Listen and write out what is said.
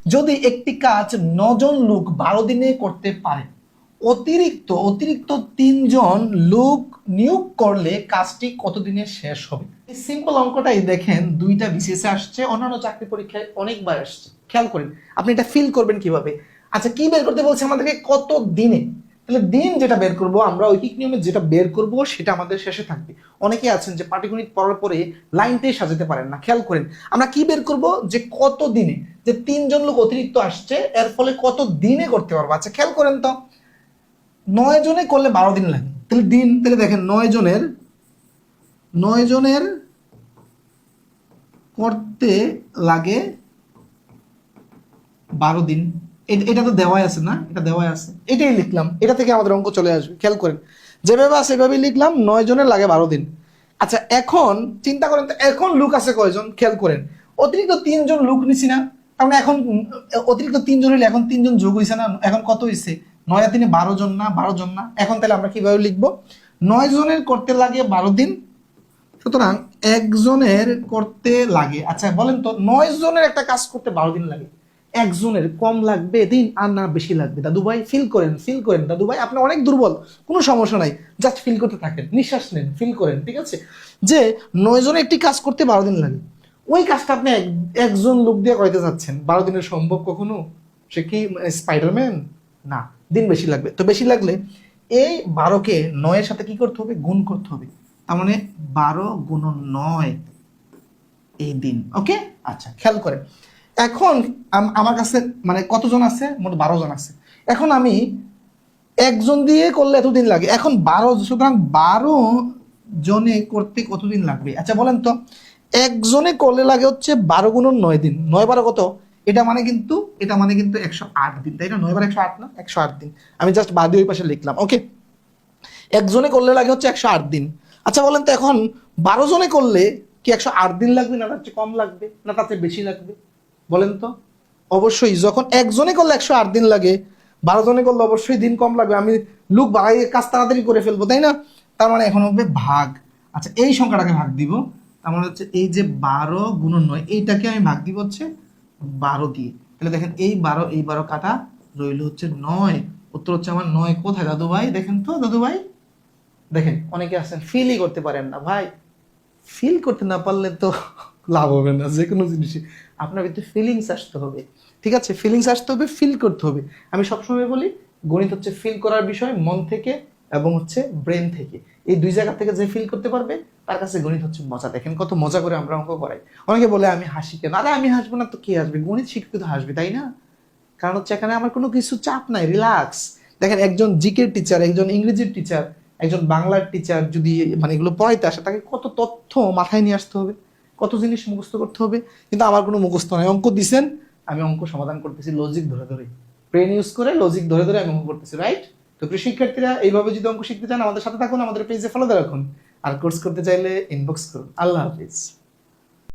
যদি একটি কাজ 9 জন লোক 12 দিনে করতে পারে, অতিরিক্ত অতিরিক্ত 3 জন লোক নিয়োগ করলে কাজটি কত দিনে শেষ হবে? এই সিম্পল অঙ্কটাই দেখেন দুইটা বিসিএসে আসছে, অন্যান্য চাকরি পরীক্ষায় অনেকবার আসছে। খেয়াল করেন আপনি এটা ফিল করবেন কিভাবে। আচ্ছা, কি বের করতে বলছে আমাদেরকে? কত দিনে। তাহলে দিন যেটা বের করব আমরা, ঐকিক নিয়মে যেটা বের করব সেটা আমাদের শেষে থাকবে। অনেকে আছেন যে পাটিগণিত পড়ার পরে লাইনটাই সাজাতে পারেন না। খেয়াল করেন আমরা কি বের করব, যে কত দিনে, যে 3 জন লোক অতিরিক্ত আসছে এর ফলে কত দিনে করতে পারবো। আচ্ছা খেয়াল করেন তো, 9 জনে করলে 12 দিন লাগে। তাহলে দিন, তাহলে দেখেন 9 জনের করতে লাগে 12 দিন। এটা তো দেওয়াই আছে না, এটা দেওয়াই আছে, এটাই লিখলাম, এটা থেকে আমাদের অঙ্ক চলে আসবে। খেয়াল করেন যেভাবে আছে এভাবেই লিখলাম, 9 জনের লাগে 12 দিন। আচ্ছা এখন চিন্তা করেন তো, এখন লোক আছে কয়জন? খেয়াল করেন অতিরিক্ত 3 জন লোক নিছি না, কারণ এখন অতিরিক্ত 3 জন হইলে এখন 3 জন যোগ হয়েছে না, এখন কত হয়েছে? 9 আর 3 12 জন না, 12 জন না। এখন তাহলে আমরা কিভাবে লিখবো? 9 জনের করতে লাগে 12 দিন, সুতরাং একজনের করতে লাগে, আচ্ছা বলেন তো 9 জনের একটা কাজ করতে 12 দিন লাগে, একজনের কম লাগবে দিন আর না বেশি লাগবে? দাদু ভাই ফিল করেন, ফিল করেন দাদু ভাই, আপনি অনেক দুর্বল, কোনো সমস্যা নাই, জাস্ট ফিল করতে থাকেন, নিঃশ্বাস নেন, ফিল করেন, ঠিক আছে? যে 9 জনের একটি কাজ করতে 12 দিন লাগে, ওই কাজটা আপনি একজন লোক দিয়ে করাইতে যাচ্ছেন, 12 দিনের সম্ভব কখনো? সে কি স্পাইডারম্যান? না, দিন বেশি লাগবে। তো বেশি লাগলে এই 12কে 9 এর সাথে কি করতে হবে? গুণ করতে হবে। তার মানে 12 গুণন 9 এই দিন। ওকে, আচ্ছা খেয়াল করেন এখন আমার কাছে মানে কতজন আছে? মোট 12 জন আছে। এখন আমি একজন দিয়ে করলে এতদিন লাগে, এখন 12, সুতরাং 12 জনে করতে কতদিন লাগবে? আচ্ছা বলেন তো, একজনে করলে লাগে হচ্ছে 12 গুণন 9 দিন। 9 12 কত? এটা মানে কিন্তু 108 দিন, তাই না? 9 বার 108 না, 108 দিন। আমি জাস্ট বাদী ওই পাশে লিখলাম। ওকে, একজনে করলে লাগে হচ্ছে 108 দিন। আচ্ছা বলেন তো, এখন 12 জনে করলে কি 108 দিন লাগবে, না তার চেয়ে কম লাগবে, না তার চেয়ে বেশি লাগবে? বলেন তো। অবশ্যই যখন একজনে করলে 108 দিন লাগে, 12 জনে করলে অবশ্যই দিন কম লাগবে। আমি লোক বাড়াই কাজ তাড়াতাড়ি করে ফেলবো, তাই না? তার মানে এখন হবে ভাগ। আচ্ছা এই সংখ্যাটাকে ভাগ দিব, তার মানে হচ্ছে এই যে 12 গুণন 9, এইটাকে আমি ভাগ দিব হচ্ছে 12 দিয়ে। তাহলে দেখেন এই 12 কাটা রইল হচ্ছে 9। উত্তর হচ্ছে আমার 9। কোথায় দাদু ভাই? দেখেন তো দাদু ভাই, দেখেন অনেকে আছেন ফিলই করতে পারেন না। ভাই ফিল করতে না পারলে তো লাভ হবে না, যে কোনো জিনিসই আপনার ভিতরে ফিলিংস আসতে হবে, ঠিক আছে? ফিলিংস আসতে হবে, ফিল করতে হবে। আমি সবসময় বলি গণিত হচ্ছে ফিল করার বিষয়, মন থেকে এবং হচ্ছে ব্রেন থেকে, এই দুই জায়গা থেকে যে ফিল করতে পারবে তার কাছে গণিত হচ্ছে মজা। দেখেন কত মজা করে আমরা অঙ্ক করাই। অনেকে বলে আমি হাসি কেন? আরে আমি হাসবো না তো কে হাসবে? গণিত শিখতে তো হাসবে, তাই না? কারণ হচ্ছে এখানে আমার কোনো কিছু চাপ নাই, রিল্যাক্স। দেখেন একজন জিকের টিচার, একজন ইংরেজির টিচার, একজন বাংলার টিচার যদি মানে এগুলো পড়াইতে আসে, তাকে কত তথ্য মাথায় নিয়ে আসতে হবে, কত জিনিস মুখস্থ করতে হবে। কিন্তু আমার কোনো মুখস্থ নাই। অঙ্ক দিছেন, আমি অঙ্ক সমাধান করতেছি লজিক ধরে ধরে, ব্রেন ইউজ করে লজিক ধরে ধরে আমি অঙ্ক করতেছি, রাইট? তো প্রিয় শিক্ষার্থীরা, এইভাবে যদি অঙ্ক শিখতে চান আমাদের সাথে থাকুন, আমাদের পেজে ফলো দিয়ে রাখুন, আর কোর্স করতে চাইলে ইনবক্স করুন। আল্লাহ হাফিজ।